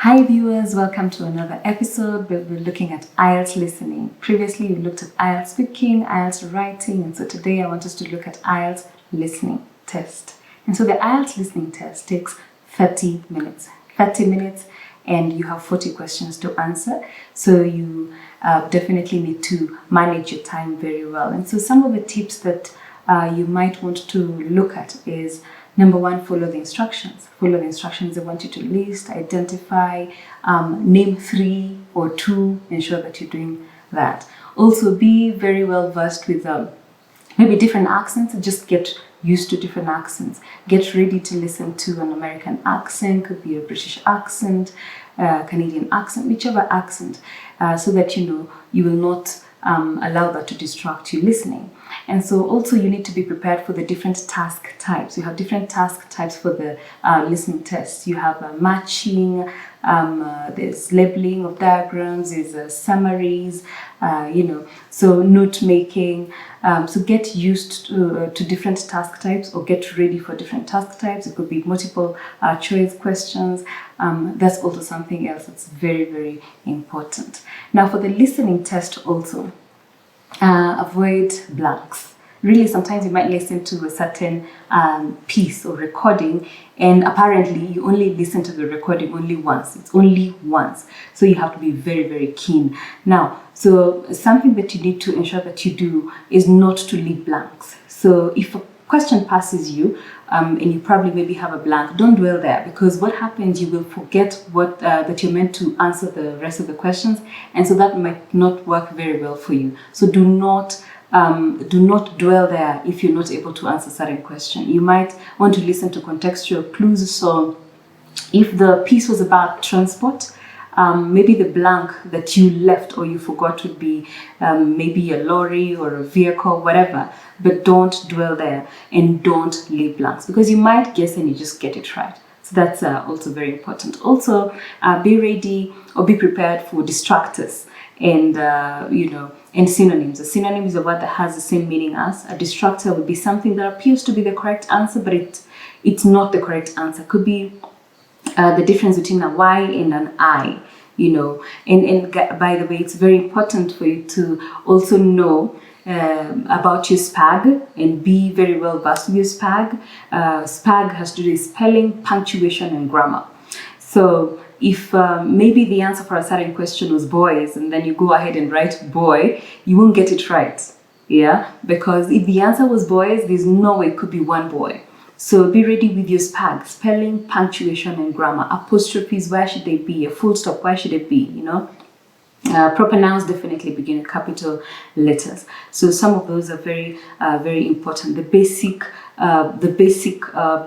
Hi viewers, welcome to another episode where we're looking at IELTS listening. Previously we looked at IELTS speaking, IELTS writing, and so today I want us to look at IELTS listening test. And so the IELTS listening test takes 30 minutes. 30 minutes and you have 40 questions to answer. So you definitely need to manage your time very well. And so some of the tips that you might want to look at is number one, follow the instructions. Follow the instructions. They want you to list, identify, name 3 or 2, ensure that you're doing that. Also, be very well versed with maybe different accents. Just get used to different accents. Get ready to listen to an American accent, could be a British accent, Canadian accent, whichever accent, so that you will not allow that to distract you listening. And so also you need to be prepared for the different task types. You have different task types for the listening test. You have matching, there's labeling of diagrams, there's summaries, so note making. So get used to different task types, or get ready for different task types. It could be multiple choice questions. That's also something else that's very, very important. Now for the listening test also, avoid blanks. Really, sometimes you might listen to a certain piece or recording, and apparently you only listen to the recording only once. It's only once. So you have to be very, very keen. Now, so something that you need to ensure that you do is not to leave blanks. So if a question passes you, and you probably maybe have a blank, don't dwell there, because what happens, you will forget what that you're meant to answer the rest of the questions, and so that might not work very well for you. So do not dwell there if you're not able to answer certain question. You might want to listen to contextual clues. So if the piece was about transport, maybe the blank that you left or you forgot would be maybe a lorry or a vehicle, whatever. But don't dwell there and don't leave blanks, because you might guess and you just get it right. So that's also very important. Also, be ready or be prepared for distractors and and synonyms. A synonym is a word that has the same meaning as. A distractor would be something that appears to be the correct answer, but it's not the correct answer. Could be the difference between a Y and an I, and by the way, it's very important for you to also know about your SPAG and be very well versed with your SPAG. SPAG has to do with spelling, punctuation, and grammar. So if maybe the answer for a certain question was boys, and then you go ahead and write boy, you won't get it right. Yeah, because if the answer was boys, there's no way it could be one boy. So be ready with your SPAG, spelling, punctuation, and grammar. Apostrophes, where should they be? A full stop, where should it be? Proper nouns definitely begin with capital letters. So some of those are very, very important. The basic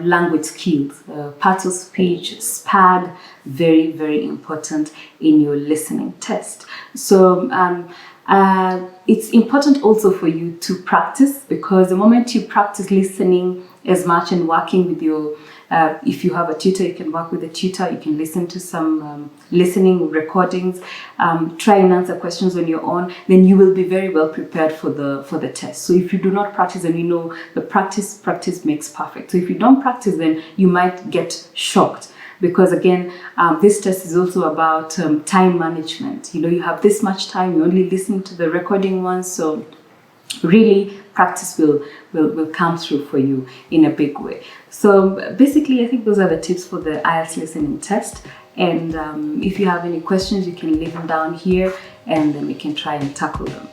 language skills, parts of speech, SPAG, very, very important in your listening test. So it's important also for you to practice, because the moment you practice listening as much and working with your if you have a tutor, you can work with a tutor, you can listen to some listening recordings, try and answer questions on your own, then you will be very well prepared for the test. So if you do not practice, then the practice makes perfect. So if you don't practice, then you might get shocked, because again, this test is also about time management. You have this much time, you only listen to the recording once, so really practice will come through for you in a big way. So basically, I think those are the tips for the IELTS listening test. And if you have any questions, you can leave them down here and then we can try and tackle them.